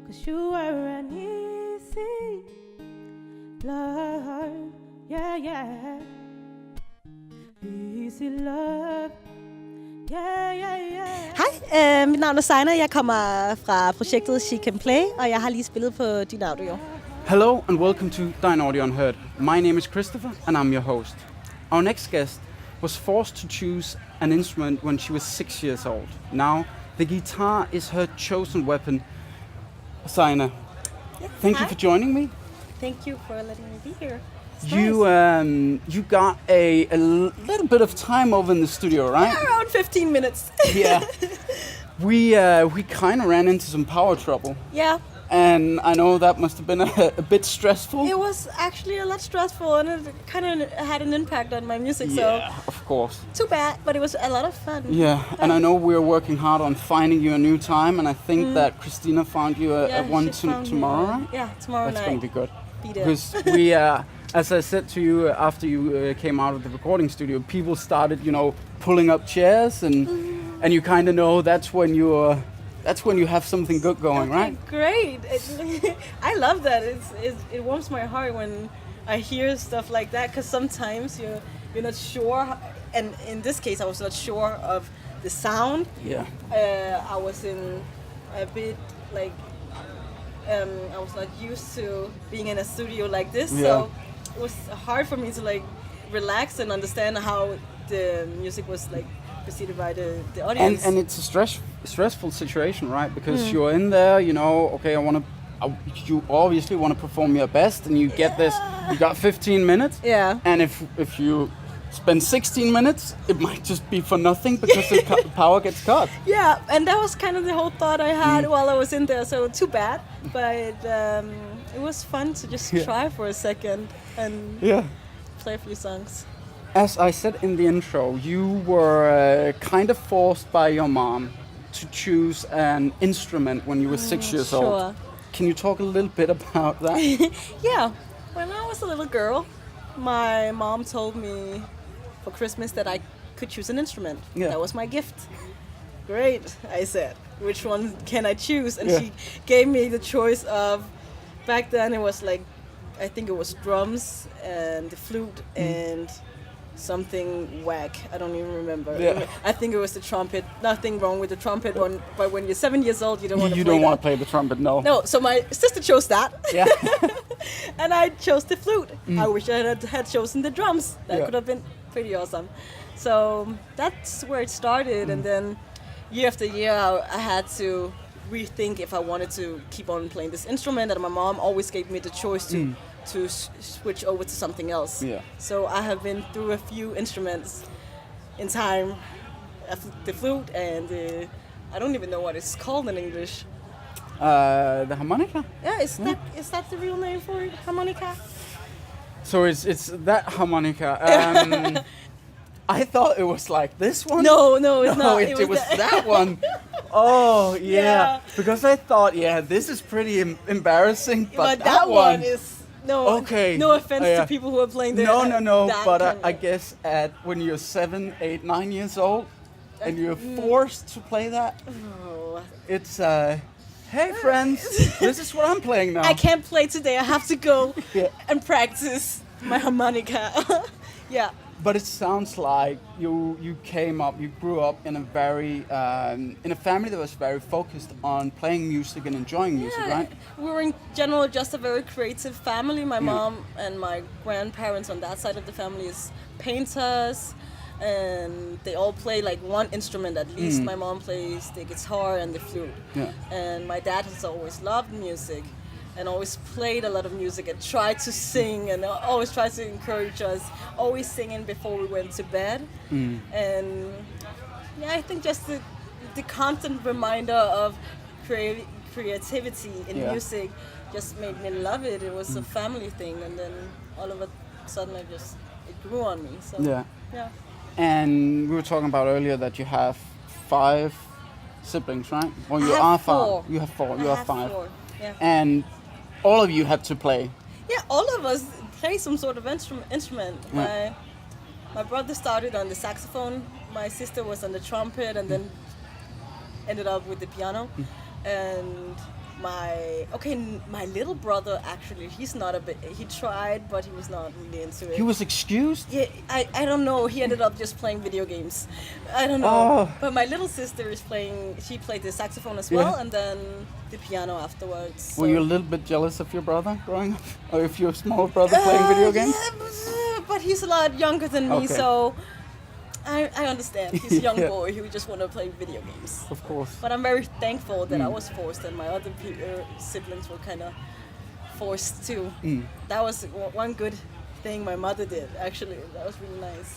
'cause you were an easy love. Yeah, yeah. Easy love. Yeah, yeah, yeah. Hej, mit navn er Zaina. Jeg kommer fra projektet She Can Play, og jeg har lige spillet på Dynaudio. Hello and welcome to Dynaudio Unheard. My name is Christopher and I'm your host. Our next guest was forced to choose an instrument when she was 6 years old. Now, the guitar is her chosen weapon. Zaina, Yes, thank you for joining me. Thank you for letting me be here. It's You nice. you got a little bit of time over in the studio, right? Around 15 minutes. Yeah. We kind of ran into some power trouble, Yeah, and I know that must have been a bit stressful. it was actually a lot stressful, and it kind of had an impact on my music. So Yeah, of course. too bad, but it was a lot of fun. Yeah, and I know we're working hard on finding you a new time, and I think that Christina found you a one she found me tomorrow, one. right? Yeah, tomorrow That's night. going to be good. Be there. Because we, as I said to you after you came out of the recording studio, people started, pulling up chairs, and you kind of know that's when you have something good going, Okay, right? great. I love that. It warms my heart when I hear stuff like that, because sometimes you're not sure, and in this case I was not sure of the sound. Yeah. I was in a bit like I was not used to being in a studio like this, Yeah. so it was hard for me to like relax and understand how the music was like perceived by the audience. And it's a stressful situation, right? Because you're in there, okay, you obviously want to perform your best, and you get this. You got 15 minutes. Yeah. And if you spend 16 minutes, it might just be for nothing because the power gets cut. Yeah, and that was kind of the whole thought I had while I was in there. So too bad, but it was fun to just try for a second and Yeah. play a few songs. As I said in the intro, you were kind of forced by your mom to choose an instrument when you were 6 years old. Sure. Can you talk a little bit about that? Yeah, when I was a little girl, my mom told me for Christmas that I could choose an instrument. Yeah. That was my gift. Great, I said. Which one can I choose? And Yeah. she gave me the choice of, back then it was like, I think it was drums and the flute and something whack. I don't even remember. Yeah. I think it was the trumpet. Nothing wrong with the trumpet one, but when you're 7 years old, you don't want to You play don't want that. to play the trumpet, no. No, so my sister chose that. Yeah. And I chose the flute. I wish I had chosen the drums. That Yeah. could have been pretty awesome. So that's where it started. And then year after year, I had to rethink if I wanted to keep on playing this instrument. And my mom always gave me the choice to switch over to something else. Yeah. So I have been through a few instruments in time. The flute and I don't even know what it's called in English. The harmonica. Yeah, is that the real name for it? Harmonica? So it's that harmonica. I thought it was like this one. No, it's not. It was that one. Oh yeah. Yeah. Because I thought, this is pretty embarrassing, but that one is Okay. No offense Yeah. to people who are playing the No. that But kind I guess when you're 7, 8, 9 years old, and you're forced to play that, Oh. it's hey friends, this is what I'm playing now. I can't play today. I have to go Yeah. and practice my harmonica. Yeah. But it sounds like you grew up in a very in a family that was very focused on playing music and enjoying music, right? We were in general just a very creative family. My mom and my grandparents on that side of the family is painters, and they all play like one instrument at least. My mom plays the guitar and the flute. Yeah. And my dad has always loved music and always played a lot of music and tried to sing and always tried to encourage us, always singing before we went to bed. And I think just the constant reminder of creativity in music just made me love it. It was a family thing, and then all of a sudden it grew on me. So yeah. And we were talking about earlier that you have 5 siblings, right? Or you I have are 5. 4. You have 4. I You are have 5. 4, yeah. And all of you had to play. Yeah, all of us play some sort of instrument. Yeah. My brother started on the saxophone. My sister was on the trumpet, and then ended up with the piano. And my little brother, actually, he's not a bit, he tried, but he was not really into it. He was excused? Yeah, I don't know, he ended up just playing video games. I don't know. Oh. But my little sister she played the saxophone as well, Yeah. and then the piano afterwards. So. Were you a little bit jealous of your brother growing up? Or if your small brother playing video games? Yeah, but he's a lot younger than me, Okay. so I understand. He's a young Yeah. boy, he would just want to play video games. Of course. But I'm very thankful that I was forced, and my other siblings were kind of forced too. That was one good thing my mother did, actually. That was really nice.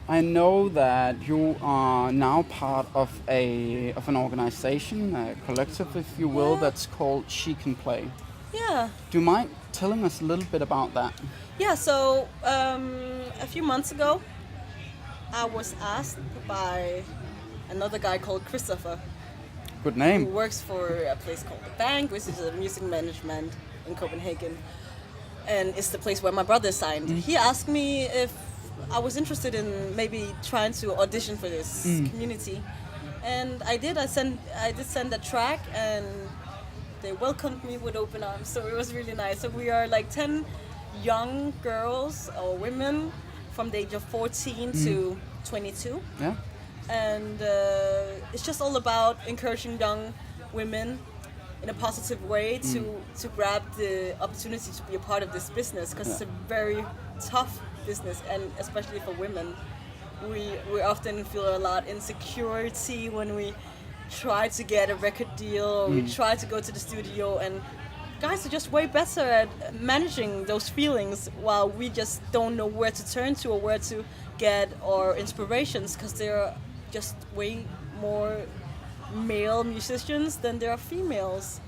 I know that you are now part of an organization, a collective, if you will, Yeah. that's called She Can Play. Yeah. Do you mind telling us a little bit about that? Yeah, so a few months ago, I was asked by another guy called Christopher, Good who name. works for a place called The Bank, which is a music management in Copenhagen, and it's the place where my brother signed. He asked me if I was interested in maybe trying to audition for this community, and I did. I did send a track, and they welcomed me with open arms. So it was really nice. So we are like 10 young girls or women from the age of 14 to 22. Yeah? And it's just all about encouraging young women in a positive way to grab the opportunity to be a part of this business, because it's a very tough business, and especially for women. We often feel a lot insecurity when we try to get a record deal, or we try to go to the studio, and guys are just way better at managing those feelings, while we just don't know where to turn to or where to get our inspirations, because they're just way more male musicians than there are females,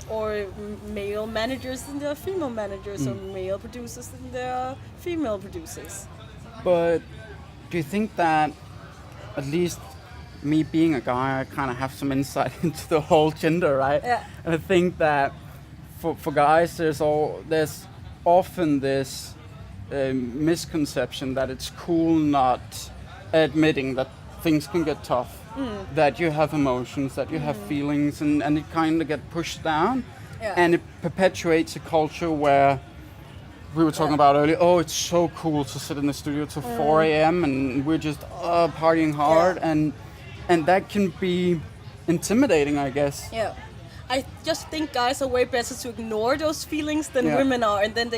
or male managers than there are female managers, or male producers than there are female producers. But do you think that, at least me being a guy, I kind of have some insight into the whole gender, right? Yeah. And I think that for guys, there's often this misconception that it's cool not admitting that things can get tough, that you have emotions, that you have feelings, and it kind of get pushed down, and it perpetuates a culture where we were talking about earlier. Oh, it's so cool to sit in the studio till 4 a.m. and we're just partying hard, and that can be intimidating, I guess. Yeah. I just think guys are way better to ignore those feelings than Yeah. women are, and then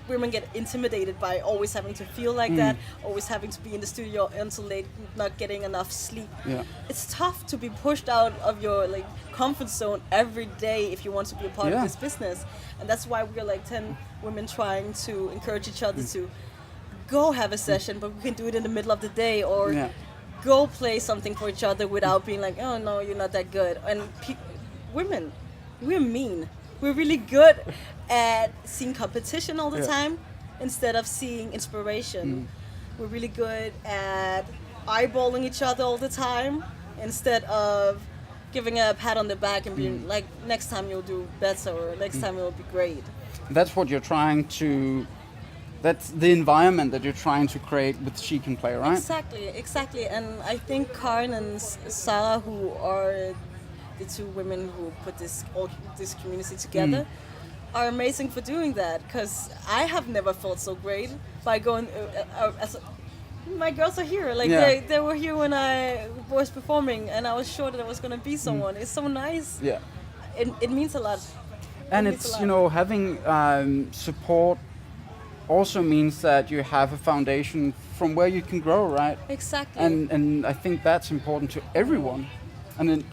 women get intimidated by always having to feel like that, always having to be in the studio until late, not getting enough sleep. Yeah. It's tough to be pushed out of your comfort zone every day if you want to be a part of this business, and that's why we're like 10 women trying to encourage each other to go have a session, but we can do it in the middle of the day, or go play something for each other without being like, oh no, you're not that good. And women, we're mean. We're really good at seeing competition all the time instead of seeing inspiration. We're really good at eyeballing each other all the time instead of giving a pat on the back and being like, next time you'll do better, or next time it'll be great. That's what you're trying to. That's the environment that you're trying to create with She Can Play, right? Exactly. And I think Karen and Sarah, who are the two women who put this community together, are amazing for doing that, because I have never felt so great by going my girls are here, they were here when I was performing, and I was sure that I was going to be someone. It's so nice. It means a lot. And it's having support also means that you have a foundation from where you can grow, right? Exactly. And I think that's important to everyone. And then,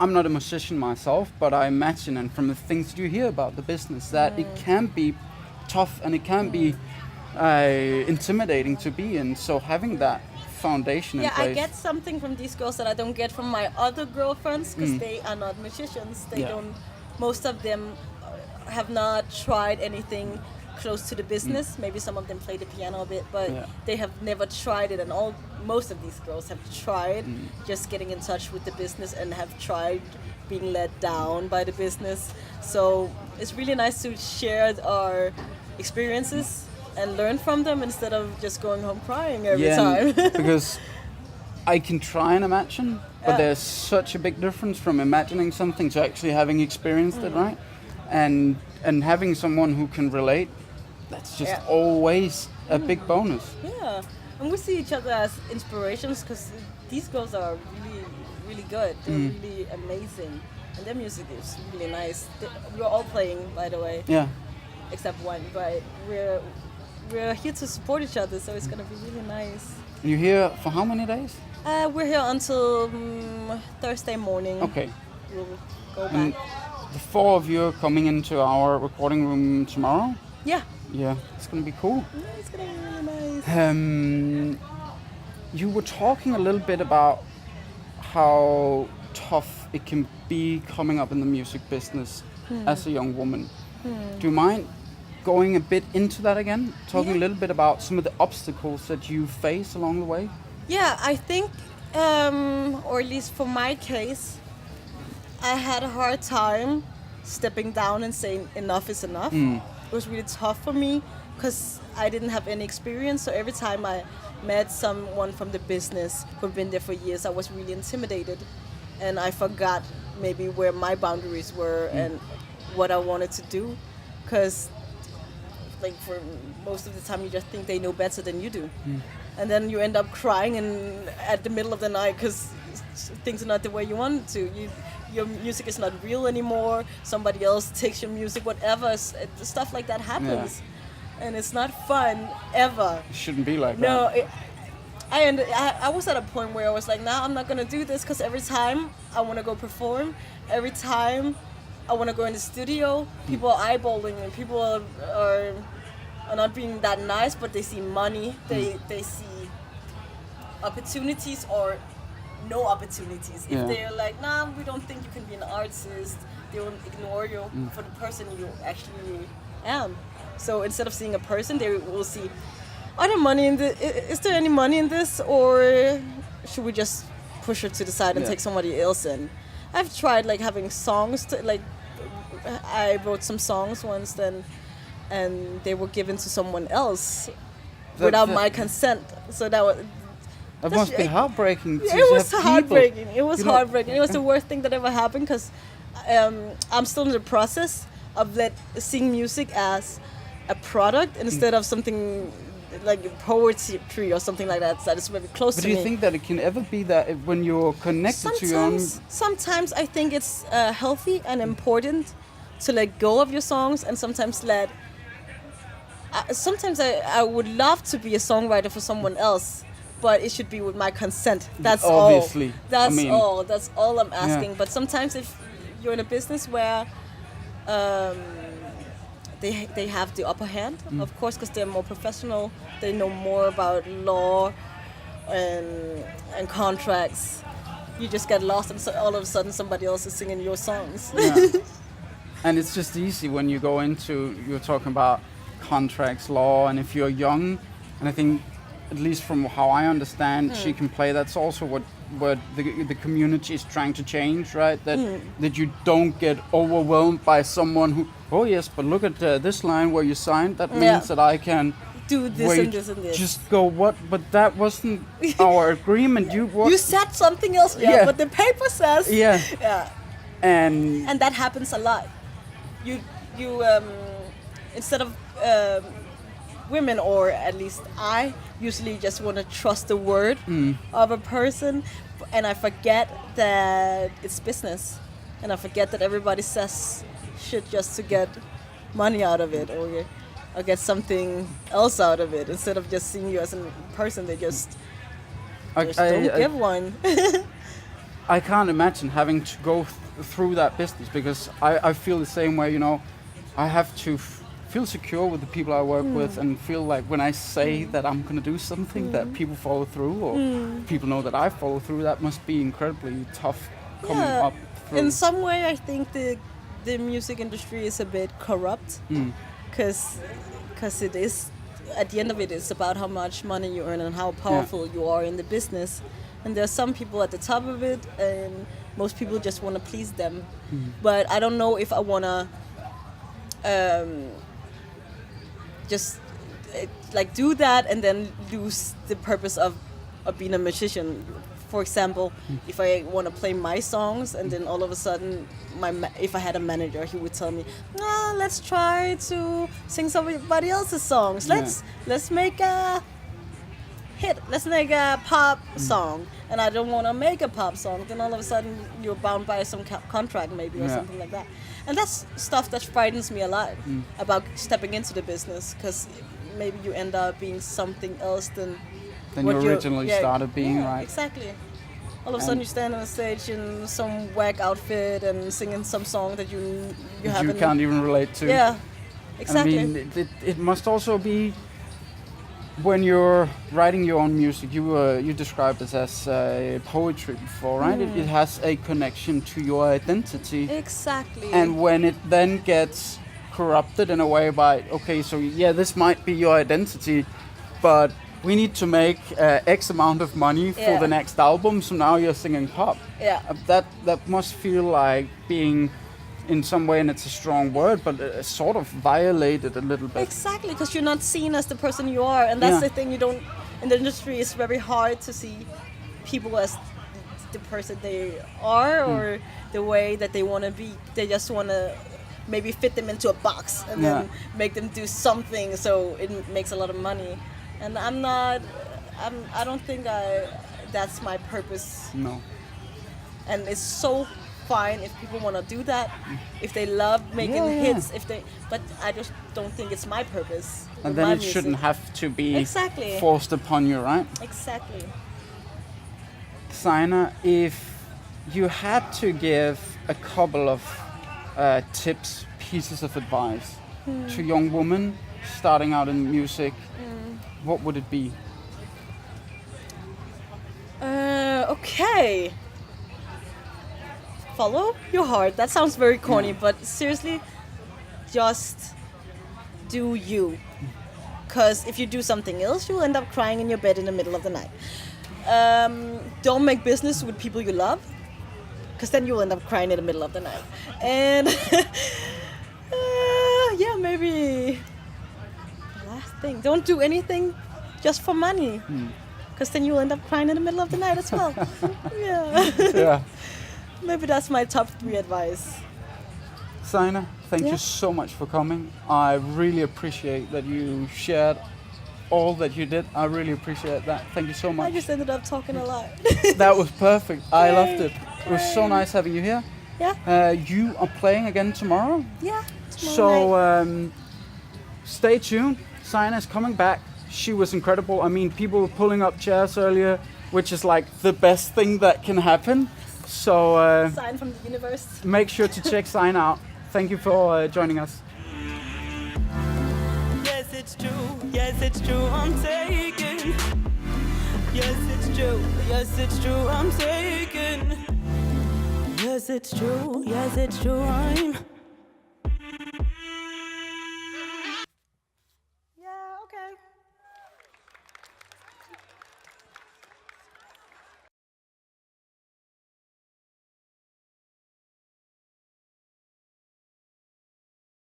I'm not a musician myself, but I imagine, and from the things that you hear about the business, that it can be tough and it can be intimidating to be in. So having that foundation in place. I get something from these girls that I don't get from my other girlfriends, because they are not musicians. They don't. Most of them have not tried anything close to the business. Maybe some of them play the piano a bit, but they have never tried it. And most of these girls have tried just getting in touch with the business, and have tried being let down by the business. So it's really nice to share our experiences and learn from them instead of just going home crying every time. Because I can try and imagine But there's such a big difference from imagining something to actually having experienced it, right? And having someone who can relate, that's just always a big bonus. Yeah, and we see each other as inspirations because these girls are really, really good. They're really amazing, and their music is really nice. We're all playing, by the way. Yeah. Except one, but we're here to support each other, so it's gonna be really nice. And you're here for how many days? We're here until Thursday morning. Okay. We'll go back. And the four of you are coming into our recording room tomorrow? Yeah. Yeah, it's gonna be cool. Yeah, it's gonna be really nice. You were talking a little bit about how tough it can be coming up in the music business as a young woman. Do you mind going a bit into that again? Talking a little bit about some of the obstacles that you face along the way? Yeah, I think, or at least for my case, I had a hard time stepping down and saying enough is enough. It was really tough for me because I didn't have any experience. So every time I met someone from the business who've been there for years, I was really intimidated. And I forgot maybe where my boundaries were and what I wanted to do. Because like for most of the time you just think they know better than you do. And then you end up crying at the middle of the night because things are not the way you want it to. Your music is not real anymore. Somebody else takes your music, whatever. Stuff like that happens. Yeah. And it's not fun, ever. It shouldn't be like no, that. I was at a point where I was like, nah, I'm not going to do this because every time I want to go perform, every time I want to go in the studio, people are eyeballing and people are not being that nice, but they see money, they see opportunities or no opportunities. If they're like, nah, we don't think you can be an artist, they will ignore you for the person you actually am. So instead of seeing a person, they will see, is there any money in this, or should we just push her to the side and take somebody else in? I've tried like having songs, I wrote some songs once and they were given to someone else without my consent. So that must be heartbreaking. It was heartbreaking. It was heartbreaking. It was the worst thing that ever happened because I'm still in the process of seeing music as a product instead of something like poetry or something like that is very close to me. But do you think that it can ever be that when you're connected to your own... Sometimes I think it's healthy and important to let go of your songs, and sometimes I would love to be a songwriter for someone else, but it should be with my consent. That's obviously all. That's all I'm asking. Yeah. But sometimes if you're in a business where they have the upper hand, of course, because they're more professional, they know more about law and contracts. You just get lost, and so all of a sudden somebody else is singing your songs. Yeah. And it's just easy when you go into, you're talking about contracts, law, and if you're young, and I think, at least from how I understand, she can play. That's also what the community is trying to change, right? That you don't get overwhelmed by someone who, oh yes, but look at this line where you signed. That means that I can do this and this and this. Just go what? But that wasn't our agreement. You said something else, but the paper says. Yeah. And that happens a lot. You instead of women, or at least I usually just want to trust the word of a person, and I forget that it's business, and I forget that everybody says shit just to get money out of it or get something else out of it. Instead of just seeing you as a person, they just don't give one. I can't imagine having to go through that business, because I feel the same way, I have to feel secure with the people I work with, and feel like when I say that I'm going to do something, that people follow through, or people know that I follow through. That must be incredibly tough coming up through. In some way, I think the music industry is a bit corrupt, because it is, at the end of it, it's about how much money you earn and how powerful you are in the business. And there are some people at the top of it, and most people just want to please them. But I don't know if I want to just do that and then lose the purpose of being a musician For example, if I want to play my songs, and then all of a sudden, if I had a manager, he would tell me, let's try to sing somebody else's songs. Let's make a hit. Let's make a pop song. And I don't want to make a pop song. Then all of a sudden, you're bound by some contract maybe or something like that. And that's stuff that frightens me a lot about stepping into the business, because maybe you end up being something else than you originally started being, right? Exactly. All of a sudden you stand on a stage in some whack outfit and singing some song that you can't even relate to. Yeah, exactly. I mean, it must also be when you're writing your own music. You described it as poetry before, right? It has a connection to your identity. Exactly. And when it then gets corrupted in a way by, okay, so this might be your identity, but we need to make X amount of money for the next album, so now you're singing pop. Yeah. That must feel like being, in some way, and it's a strong word, but sort of violated a little bit. Exactly, because you're not seen as the person you are, and that's the thing. You don't, in the industry, it's very hard to see people as the person they are or the way that they want to be. They just want to maybe fit them into a box and then make them do something so it makes a lot of money. And I don't think that's my purpose. No. And it's so fine if people want to do that, if they love making hits, but I just don't think it's my purpose. And then it shouldn't have to be forced upon you, right? Exactly. Zaina, if you had to give a couple of tips, pieces of advice to young women starting out in music, what would it be? Okay. Follow your heart. That sounds very corny, but seriously, just do you. Because if you do something else, you'll end up crying in your bed in the middle of the night. Don't make business with people you love, because then you'll end up crying in the middle of the night. And maybe the last thing, don't do anything just for money, because then you'll end up crying in the middle of the night as well. Yeah. Maybe that's my top 3 advice. Zaina, thank you so much for coming. I really appreciate that you shared all that you did. I really appreciate that. Thank you so much. I just ended up talking a lot. That was perfect. I loved it. It was so nice having you here. Yeah. You are playing again tomorrow? Yeah. So stay tuned. Zaina's coming back. She was incredible. I mean, people were pulling up chairs earlier, which is like the best thing that can happen. So sign from the universe. Make sure to check Zaina out. Thank you for joining us. Yes, it's true. Yes, it's true. I'm taken. Yes, it's true. Yes, it's true. I'm taken. Yes, it's true. Yes, it's true. I'm